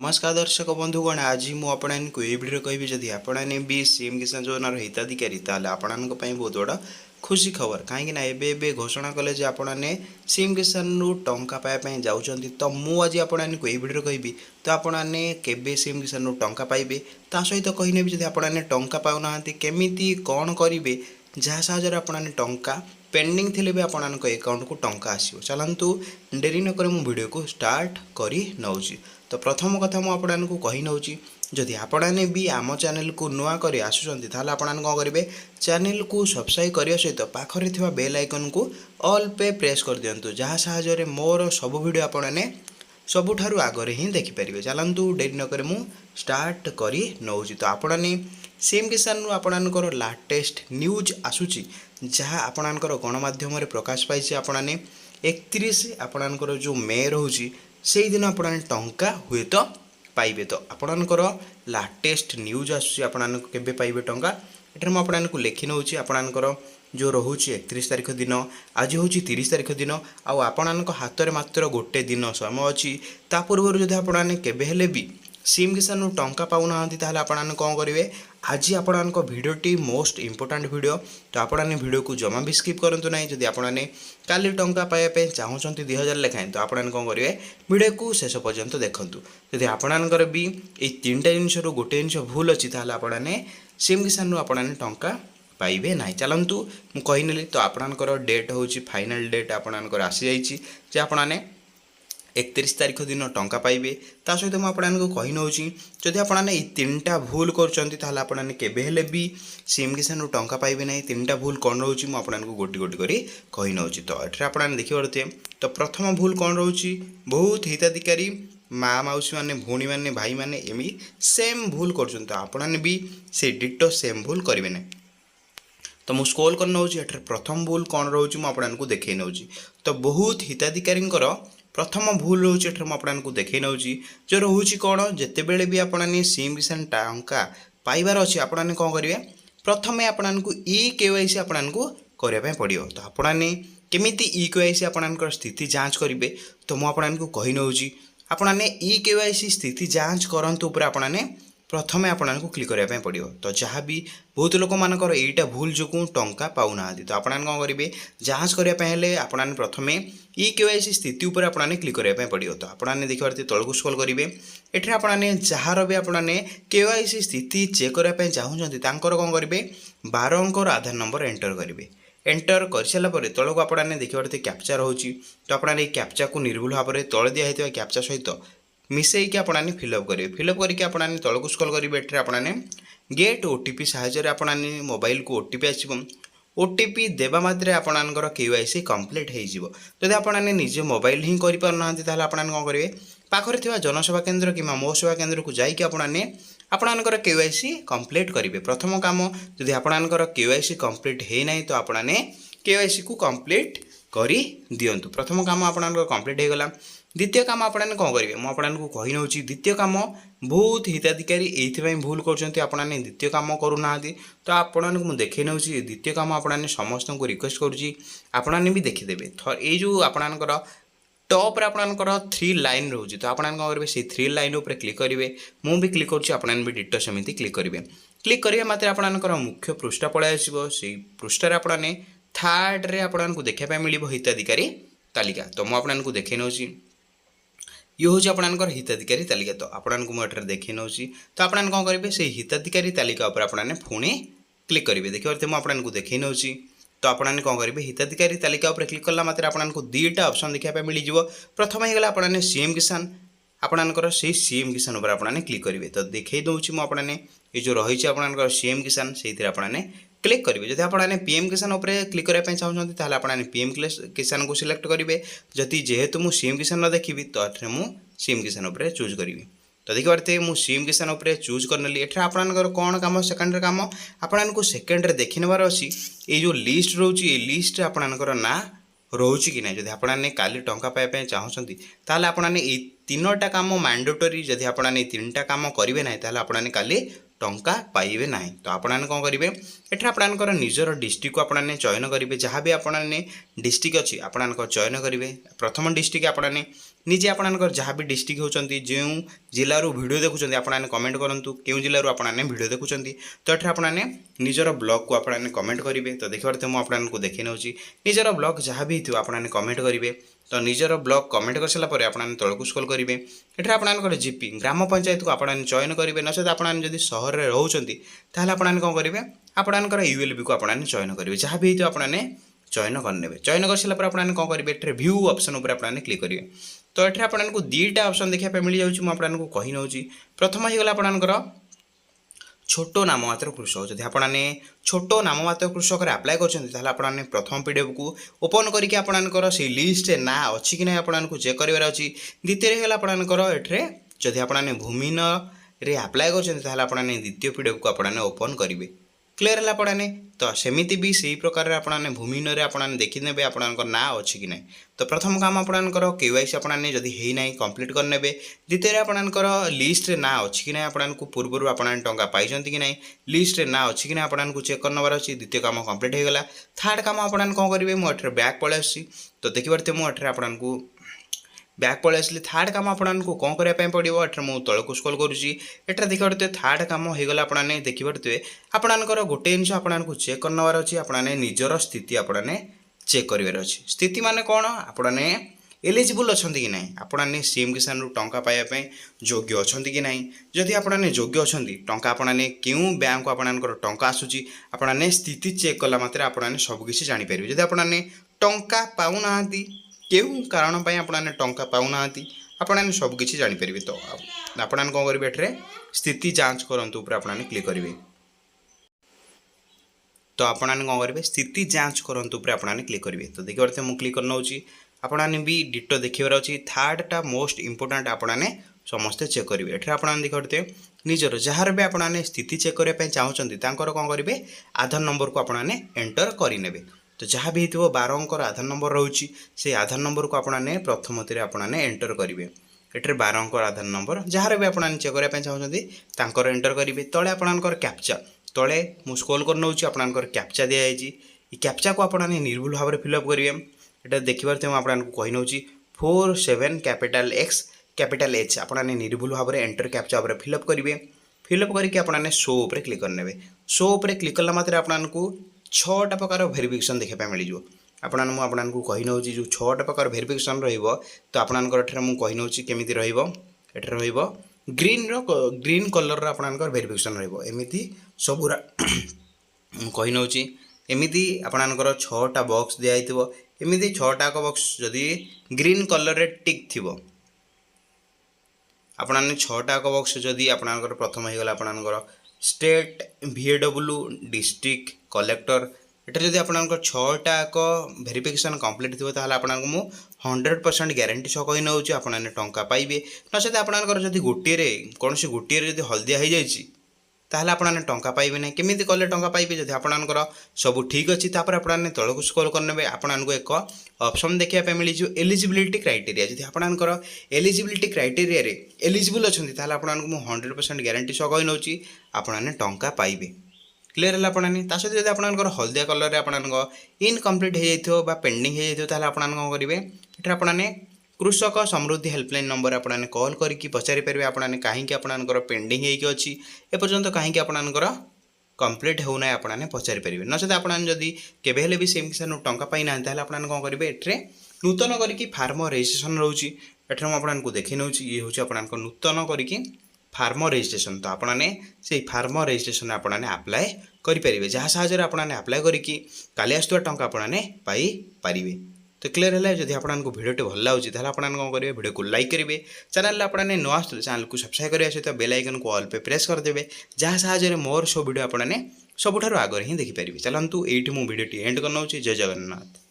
नमस्कार दर्शक बंधुगण आज मुझे ये भिडियो कहि जदि आपने भी सीएम किसान योजनार हिताधिकारी ताल आपण बहुत बड़ा खुशी खबर कहीं एबे घोषणा कले आपने सीएम किसान रु टंका पाइबा जाऊँच तो मुझे आपको ये भिडियो कहि तो आपने केबे सीएम किसान रु टंका पाइबे ता सहित कहने जदि आपने टंका पाऊना केमी कौन करेंगे जहाँ साहय आपने टंका पेंडिंग थिले भी आपण अकाउंट को टंका आसो चलतु डेरी नक वीडियो को स्टार्ट करी नौची। तो प्रथम कथा मुझे कही नौची जदि आपने भी आम चैनल को नुआ कर आसुँच आपन कौन करेंगे चैनल को सब्सक्राइब करने सहित पाखरे थिबा बेल आइकन को ऑल पे प्रेस कर दिंतु जहाँ साहय मोर सब वीडियो आपने सबुठारु आगरे ही देखिपारे। चलतु डेरी नक स्टार्ट करी नौची। तो आपने सीएम किसान आपणकर लाटेस्ट न्यूज आसूची जहाँ आपणकर गणमाध्यम प्रकाश पाई आपने 31 आपणकर जो मे रोचे से दिन आपने टंका हुए तो पाइबे। तो आपणकर लाटेस्ट न्यूज आसूची आपण केबे पाइबे टंका एठार मुझे आपको लिखि नौची आपणकर जो रोचे 31 तारिख दिन आज हूँ 30 तारिख दिन आपण हाथ में मात्र गोटे दिन समय अच्छी ता पूर्व जब आपने केबे भी सीएम किसान टंका पाऊना आपने कौन करेंगे आज आपण भिडटी मोस्ट इंपोर्टाट भिड तो आपने भिडियो को जमा भी स्किप करूँ ना जदि आपने काली टंका पाइबा चाहूँगी 2000 लेखाएं तो आपने कौन करेंगे भिडियो को शेष पर्यंत देखूँ। जदि आपणकर भी ये 3टा जिनस गोटे जिन भूल अच्छी आपने सीएम किसान आपने टंका पाइबे ना। चलतु मुझे तो आपणकर डेट हूँ फाइनाल डेट आपणकर आसी जाइए आपने 31 तारिख दिन टंका पाइबे ता सहित मुझे कही नौची जदि आपने 3टा भूल करने केबे भी सीएम किसान टंका पाइबे ना। 3टा भूल कौन रोचे मुझे गोटी गोटी करी कही नौची। तो ये आपने देखिए तो प्रथम भूल कौन रोचे बहुत हिताधिकारी माँ मौसी मैंने भौणी मैंने भाई मैंने एमि सेम भूल कर भी से डिटो सेम भूल करेंगे ना। तो मुझे स्क्रॉल कर नौची प्रथम भूल कौन रोचे मुझे देखे नौची। तो बहुत हिताधिकारी प्रथम भूल रोचे मुझे देखे नौची जो रोचे कौन जिते बड़े भी आपने सीएम किसान टंका पाइबार अच्छे आपने कौन करेंगे प्रथम आपको ई-KYC आपको करने पड़ो। तो आपने केमी ई-KYC आपंकर स्थिति जांच करेंगे तो मुझे कही नौची आपने ई-KYC स्थिति जांच करतु आपने प्रथम आपको क्लिक करने पड़ो। तो जहाँ भी बहुत लोक मानकर यहीटा भूल जो टंका पाऊना तो आपने कौन करेंगे जांच करने आपने प्रथम ई-KYC स्थिति उपर आपने क्लिक करने पड़ो। तो आपने देखिए तलक स्क्रॉल करेंगे एठे आपने जार भी आपने KYC स्थिति चेक करने चाहूँगी कौन करेंगे 12 अंकर आधार नंबर एंटर करेंगे। एंटर कर सारापर तलक आपने देखिए कैप्चा रोचे तो आपने कैप्चा को निर्भुल भाव में तले दिखाई कैप्चा सहित मिसेक आपने फिलअप करेंगे। फिलअप करके आपने तलक स्क्रॉल करेंगे एठे आपने गेट OTP साहाय्य आपने मोबाइल को OTP आसो OTP देवा मात्रे आपणकर KYC कंप्लीट हो। जदि आपने निजे मोबाइल ही करना आपने कौन करेंगे पाखरे थिबा जनसेवा केन्द्र कि मो सेवा केन्द्र को जाइए आपने आपणकर KYC कंप्लीट करेंगे। प्रथम काम जदि आपणकर KYC कंप्लीट होना तो आपने KYC को कंप्लीट करी दियंतु। प्रथम काम आपणकर कंप्लीट हो गला। द्वितीय काम आपने कौन करेंगे मुझे कही नौची द्वितीय काम बहुत हिताधिकारी ये भूल करने द्वितीय काम करूना तो आपको देखे नौची द्वितीय काम आपने समस्त को रिक्वेस्ट करुँची आपने भी देखीदेवे ये जो आपणकर टॉप आपणकर 3 लाइन रोचे तो आपने कौन करेंगे से 3 लाइन उपर क्लिक करेंगे मुझे क्लिक करुँच आपने भी डिटो सेमती क्लिक करेंगे। क्लिक करिया मात्रे आपणकर मुख्य पृष्ठ पलि आसो से पृष्ठार आपने थर्ड रे आपको देखा मिल हिताधिकारी तालिका। तो मुझे देखे नौची ये हूँ आपणकर हिताधिकारी तालिका। तो आपको मुझे देखे नौची तो आपने कौन करेंगे से हिताधिकारी तालिका उपर आपने पुणी क्लिक करेंगे। देखिए मुझे देखे नौची तो आपने कौन करेंगे हिताधिकारी तालिका उपर क्लिक कला मात्रे आपको 2टा ऑप्शन देखा मिल जाव। प्रथम होगा आपने सीएम किसान आपणकर से सीएम किसान उपर आपने क्लिक करेंगे। तो देखई दूसरी मुझे ये जो रही आपणकर सीएम किसान से आपने क्लिक करेंगे। जब आपने पीएम किसान उपर क्लिक करने चाहते आपने पीएम किसान को सिलेक्ट करेंगे। जदि जेहेतु मुझे सीएम किसान न देखी तो मुझे सीएम किसान उपर चूज करी। तो देखिए पारे मुझे सीएम किसान उपर चूज करनेली एठे आपणकर कौन काम सेकेंड काम आपको सेकेंड देखी नेबार अच्छी ये जो लिस्ट रोचे ये लिस्ट आपणकर ना रोचे कि ना। जब आपने काली टंका पाइबा चाहते ताल आपने 3टा काम मैंडेटरी जदि आपने 3टा काम करेंगे ना ताल आपने काली टंका पाइबे ना। तो आपने कौन करेंगे एठे आपणकर निजर डिस्ट्रिक्ट को आपने चयन करेंगे जहाँ भी आपने डिस्ट्रिक्ट अच्छी आपणकर चयन करेंगे। प्रथम डिस्ट्रिक्ट आपने निजे आपणकर जहाँ भी डिस्ट्रिक्ट होती जो जिलूर वीडियो देखुं आपने कमेंट करूँ क्यों जिलूर आपने वीडियो देखुं तो ये आपने निजर ब्लॉग को आपने कमेंट करेंगे। तो देखिए मुझे देखी नौ निजर ब्लॉग जहाँ भी हो आपने कमेंट करेंगे। तो निजर ब्लॉग कमेंट कर सारापर आपने तलक स्क्रॉल करेंगे। ये आपंकर जीपी ग्राम पंचायत को आपने चयन करेंगे नचेत आपने सहर में रोचे ताहले आपने कौन करेंगे आपंकर यूएलबी को आपने चयन करेंगे। जहाँ भी हो आपने चयन करने चयन कर सारापर आपने कौन करेंगे ये व्यू ऑप्शन उपर आपने क्लिक करेंगे। तो ये आपको दुईटा ऑप्शन देखा मिल जाऊँ मुझे आपको कही नौ। प्रथम हो गला आपंकर छोट नाम मात्र कृषक जब आपने छोट नाम मात्र कृषक आप्लाय कर प्रथम पीडीएफ को ओपन करके आपंकर से लिस्ट ना अच्छी कि ना आपको चेक करार अच्छी। द्वितीय आपंकर ये जदि आपने भूमिहीन रे आप्लाय कर द्वितीय पीडीएफ को आपने ओपन करेंगे। क्लीयर है पढ़ाने तो सेमिति भी सही प्रकार आपने भूमिहीन आपने देखने आपंकर ना अच्छी कि ना। तो प्रथम काम आपंकर केवाईसी आपने जदि है ना कंप्लीट करने। द्वितीय आपंकर लिस्ट ना अच्छी कि ना आपको पूर्व आपने टंका पाई कि ना लिस्ट ना अच्छी कि ना आपको चेक करनबार अच्छी। द्वितीय काम कंप्लीट हो गला। थर्ड काम आपने कौन करेंगे मुझे बैक पलि आसी। तो देखिए मुझे आपको बैक पलि आसली। थर्ड काम आपको कौन करने पड़ो ये मुझे तलक स्क्रॉल करुँची। एटा देखिए थर्ड काम होगला आपने देखिए आपंकर गोटे जिन आपको चेक करनबार अच्छी। आपने निजर स्थिति आपने चेक करार अच्छी। स्थिति माने कौन आपने एलिजिबल अच्छा कि ना आपने सीएम किसान टंका पाइबापी योग्य अच्छा कि ना। जदि आपने योग्य अच्छा टंका आपने क्यों बैंक को आपंकर टंका आसूची आपने स्थिति चेक कला मात्रे आपने सबकिछ जानीपर। जदि आपने टंका पाऊना क्यों कारण आपने टंका पाऊना आपने सबकिछ जानीपर। तो आपने कौन करेंगे ये स्थिति जांच करंतु आपने क्लिक करेंगे। तो आपने कौन करेंगे स्थिति जांच करंतु आपने क्लिक करेंगे। तो देखिए मुझे क्लिक कर नौ आपने भी डिटो देखार अच्छी। थर्डटा मोस्ट इंपोर्टाट आपने समस्ते चेक करेंगे। ये आपने देखते निजर जार भी आपने स्थिति चेक करने चाहते कौन करेंगे आधार नंबर को आपने एंटर करे। तो जहाँ भी हो 12 अंकर आधार नंबर रोचे से आधार नंबर को आपने प्रथमत आपने एंटर करेंगे। ये 12 अंकर आधार नंबर जार भी आपने चेक करने चाहते एंटर करेंगे। तले आपंकर कैप्चा तले मुझे स्क्रॉल कर नौ आपंकर कैप्चा दिखाई। कैप्चा को आपने निर्भुल भाव में फिलअप करेंगे। ये देखिए आपको कही नौ 47 कैपिटल X कैपिटल H आपने निर्भुल भाव में एंटर कैप्चा फिलअप करेंगे। फिलअप करके आपने शो उपर क्लिक करने। शो उपर क्लिक कला मात्रे आपको 6टा प्रकार वेरिफिकेशन देखा मिल आपको कही नौ जो 6टा प्रकार वेरिफिकेशन तो आपंकर मुझे कही नौ केमी ग्रीन कलर आपंकर वेरिफिकेशन रमती सबूरा कही नौ एमती आपंकर 6टा बॉक्स दिखाई एमती 6टा बॉक्स जदि ग्रीन कलर टिक थी आपने 6टा बॉक्स जदि आपंकर प्रथम होगा आपंकर स्टेट VAW डिस्ट्रिक्ट कलेक्टर ये जब आपंकर 6टा वेरिफिकेशन कंप्लीट थी आपको 100% ग्यारंटी सह कही नौ आपने टंका पाइबे। नचेत आपंकर जब गोटे कौन सी गोटे जब हलदिया हो जाए ताहले आपने टंका पाइबे ना। केमिति कले टंका पाइबे जब आपंकर सब ठीक अच्छी आपने तलक स्क्रॉल करने आपको एक ऑप्शन देखा मिल एलिजिबिलिटी क्राइटेरिया। जब आपंकर एलिजिबिलिटी क्राइटेरिया एलिजिबल अच्छा आपको 100% ग्यारंटी सह कही नौ आपने टंका पाइबे। क्लीयर है आपने सहित जब आपंकर हलदिया कलर आपंकर इनकम्प्लीट हो जाए पेंडिंग हो जाए आपने कौन करेंगे ये आपने कृषक समृद्धि हेल्पलाइन नंबर आपने कॉल करके पचारि पारे आपने कहीं आपंकर पेंडिंग होती एपर्यंत कहीं आपंकर कंप्लीट होना आपने पचारि पारे। नचेत आपने जदि केवे भी सीएम किसान टंका पाई ना आपने कौन करेंगे ये नूतन करके फार्म रजिस्ट्रेशन रोचे। ये आपको देखी नौ ये हूँ आपंकर नूतन करके फार्म रजिस्ट्रेशन। तो आपने से फार्म रजिस्ट्रेशन आपने आप्लाय करेंगे जहाँ साहय आपने आप्लाय करके काली आसुवा टंका आपने पाइपारे। तो क्लीयर है जब आपको भिडियो भल लगे तो आपने कौन करेंगे भिडियो को लाइक करेंगे। चैनल आपने नुआ आसुले चैनल को सब्सक्राइब करने सहित बेल आइकन को ऑल पे प्रेस करदे जहाँ साहय मोर सब भिडियो आपने सबुठ आगे ही देखिपारे। चलतु ये मुझे भिडियो एंड करना। जय जगन्नाथ।